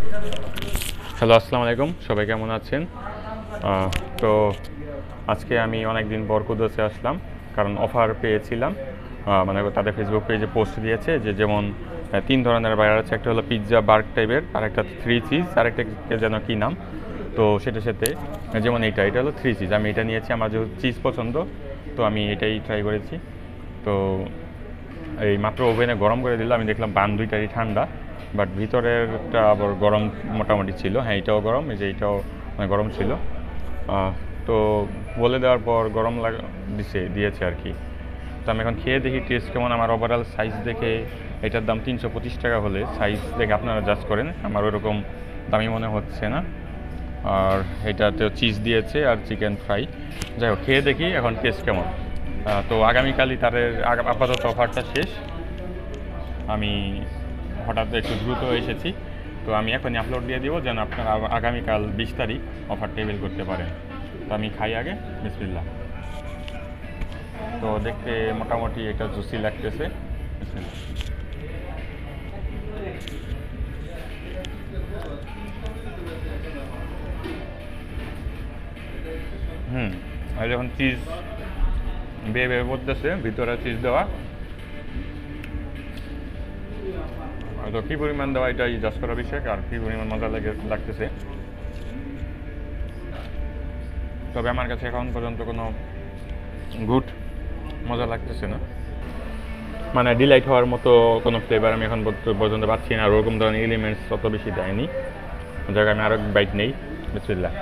Hello, আসসালামু আলাইকুম। সবাই কেমন আছেন? তো আজকে আমি অনেক দিন পর কুদসে আসলাম, কারণ অফার পেয়েছিলাম। মানে তাদের ফেসবুক পেজে পোস্ট দিয়েছে যে যেমন 3 ধরনের বার্গার আছে। একটা হলো পিৎজা বার্গ টাইপের, আর একটা 3 চিজ, আর একটা যেন কী নাম। তো সেটার সাথে যেমন এটা হলো 3 চিজ। আমি এটা নিয়েছি, আমার যেহেতু চিজ পছন্দ, তো আমি এটাই ট্রাই করেছি। তো এই মাত্র ওভেনে গরম করে দিল, আমি দেখলাম বান দুইটারই ঠান্ডা, বাট ভিতরেরটা আবার গরম মোটামুটি ছিল। হ্যাঁ, এটাও গরম, এই যে এইটাও মানে গরম ছিল। তো বলে দেওয়ার পর গরম দিয়েছে আর কি। তো আমি এখন খেয়ে দেখি টেস্ট কেমন। আমার ওভারঅল সাইজ দেখে এটার দাম 325 টাকা হলে সাইজ দেখে আপনারা জাজ করেন, আমার ওরকম দামি মনে হচ্ছে না। আর এটাতেও চিজ দিয়েছে আর চিকেন ফ্রাই। যাই হোক, খেয়ে দেখি এখন টেস্ট কেমন। তো আগামীকালই তাদের আপাতত অফারটা শেষ। আমি হঠাৎ একটু দ্রুত এসেছি, তো আমি এখনই আপলোড দিয়ে দিব যেন আপনারা আগামীকাল 20 তারিখ অফার টেবিল করতে পারেন। তো আমি খাই আগে, বিসমিল্লাহ। তো দেখতে মোটামুটি এটা জুসি লাগতেছে। বিসমিল্লাহ। আর যখন চিজ বেয়ে বেয়ে পড়তেছে, ভিতরে চিজ দেওয়া, তো কী পরিমাণ দেওয়া এটাই জাজ করার বিষয়, আর কী পরিমাণ মজা লাগতেছে। তবে আমার কাছে এখন পর্যন্ত কোনো গুড মজা লাগতেছে না, মানে ডিলাইট হওয়ার মতো কোনো ফ্লেভার আমি এখন পর্যন্ত পাচ্ছি না। আর ওরকম ধরনের এলিমেন্টস অত বেশি দেয়নি। যাকে আমি আরও বাইট নেই, বিসমিল্লাহ।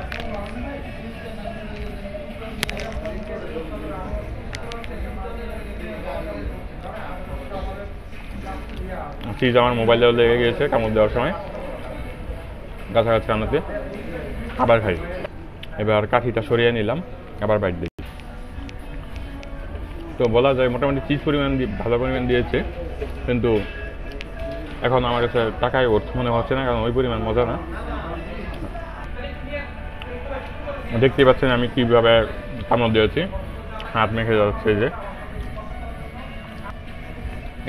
চিজ আমার মোবাইলেও লেগে গিয়েছে কামড় দেওয়ার সময়, কাছাকাছি আনাতে। আবার খাই, এবার কাঠিটা সরিয়ে নিলাম, আবার বাইট দিই। তো বলা যায় মোটামুটি চিজ পরিমাণ ভালো পরিমাণ দিয়েছে, কিন্তু এখন আমার কাছে টাকায় ওর্থ মনে হচ্ছে না, কারণ ওই পরিমাণ মজা না। দেখতেই পাচ্ছেন আমি কীভাবে কামড় দিয়েছি, হাত মেখে যাচ্ছে। যে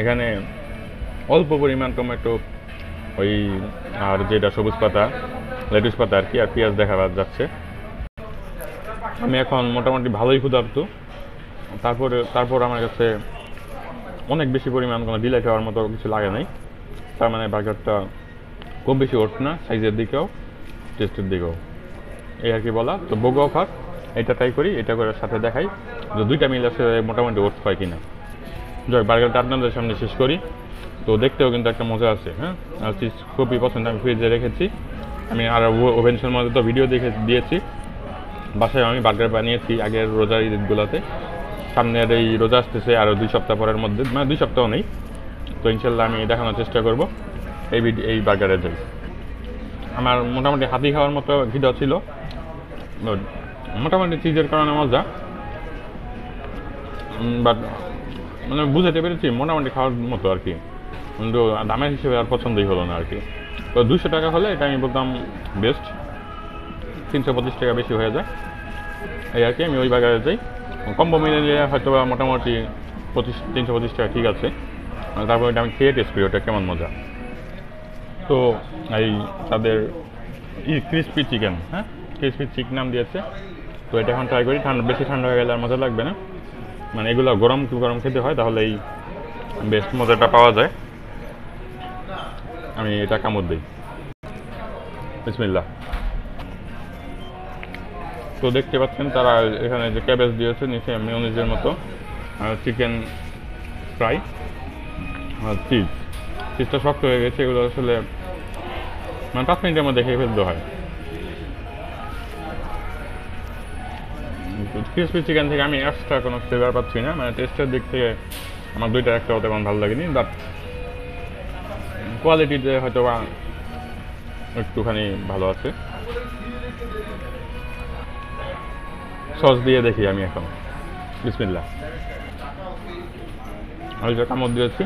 এখানে অল্প পরিমাণ টমেটো, ওই আর যেটা সবুজ পাতা, লেটুস পাতা আর কি, আর পেঁয়াজ দেখা যাচ্ছে। আমি এখন মোটামুটি ভালোই ক্ষুধার্ত। তারপর আমার কাছে অনেক বেশি পরিমাণ কোনো ডিলাইট হওয়ার মতো কিছু লাগে নাই। তার মানে বার্গারটা খুব বেশি ওঠ না, সাইজের দিকেও টেস্টের দিকেও, এই আর কি বলা। তো বোগো অফার, এটা ট্রাই করি, এটা করে সাথে দেখাই যে দুইটা মিল আছে মোটামুটি ওঠ হয় কিনা। যাই, বার্গারটা আপনাদের সামনে শেষ করি। তো দেখতেও কিন্তু একটা মজা আছে। হ্যাঁ, আর চিজ খুবই পছন্দ, আমি ফ্রিজে রেখেছি। আমি আর ওভেনসের মধ্যে তো ভিডিও দিয়েছি। বাসায় আমি বার্গার বানিয়েছি আগের রোজার ঈদগুলোতে। সামনের এই রোজা আসতেছে আরও 2 সপ্তাহ পরের মধ্যে, মানে 2 সপ্তাহ নেই। তো ইনশাল্লাহ আমি দেখানোর চেষ্টা করব এই বার্গারে যাই। আমার মোটামুটি হাতি খাওয়ার মতো খিদা ছিল, মোটামুটি চিজের কারণে মজা। বাট মানে বুঝাতে পেরেছি মোটামুটি খাওয়ার মতো আর কি, কিন্তু দামের হিসেবে আর পছন্দই হলো না আর কি। তো 200 টাকা হলে এটা আমি বলতাম বেস্ট, 325 টাকা বেশি হয়ে যায় এই আর কি। আমি ওই বার্গারে যাই, কম্বো মিলে হয়তো মোটামুটি 325 টাকা ঠিক আছে। তারপর এটা আমি খেয়ে টেস্ট করি ওটা কেমন মজা। তো এই তাদের ক্রিসপি চিকেন, হ্যাঁ, ক্রিসপি চিকেন নাম দিয়েছে। তো এটা এখন ট্রাই করি। বেশি ঠান্ডা হয়ে গেলে আর মজা লাগবে না, মানে এগুলো গরম গরম খেতে হয়, তাহলে এই বেস্ট মজাটা পাওয়া যায়। আমি এটা কামড় দিই, বিসমিল্লাহ। তো দেখতে পাচ্ছেন তারা এখানে যে ক্যাবেজ দিয়েছে নিচে মেয়োনিজের মতো, চিকেন ফ্রাই আর চিজটা শক্ত হয়ে গেছে। এগুলো আসলে মানে 5 মিনিটের মধ্যে খেয়ে ফেলতে হয়। ক্রিসপি চিকেন থেকে আমি এক্সট্রা কোনো ফ্লেভার পাচ্ছি না, মানে টেস্টের দিক থেকে আমার দুইটার একটাও তেমন ভালো লাগেনি। বাট কোয়ালিটিতে হয়তো বা একটুখানি ভালো আছে। সস দিয়ে দেখি আমি এখন, বিসমিল্লাহ। আমি যে কামড় দিয়েছি,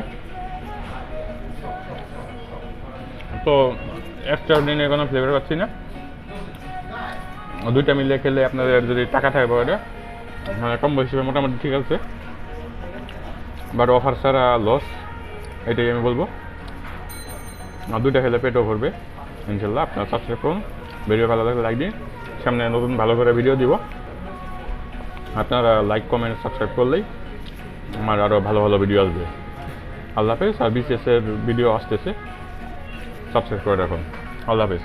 তো এক্সট্রা অর্ডিনারি কোনো ফ্লেভার পাচ্ছি না। দুইটা মিলে খেলে আপনাদের যদি টাকা থাকে পরে মানে কম্বো হিসেবে মোটামুটি ঠিক আছে, বাট অফার ছাড়া লস, এটাই আমি বলবো। দুইটা খেলে পেটও ভরবে। ইনশাল্লাহ আপনারা সাবস্ক্রাইব করুন, ভিডিও ভালো লাগলে লাইক দিন, সামনে নতুন ভালো করে ভিডিও দিব। আপনারা লাইক কমেন্ট সাবস্ক্রাইব করলেই আমার আরও ভালো ভালো ভিডিও আসবে। আল্লাহ হাফেজ। আর বিসিএসের ভিডিও আসতেছে, সাবস্ক্রাইব করে রাখুন। আল্লাহ হাফেজ।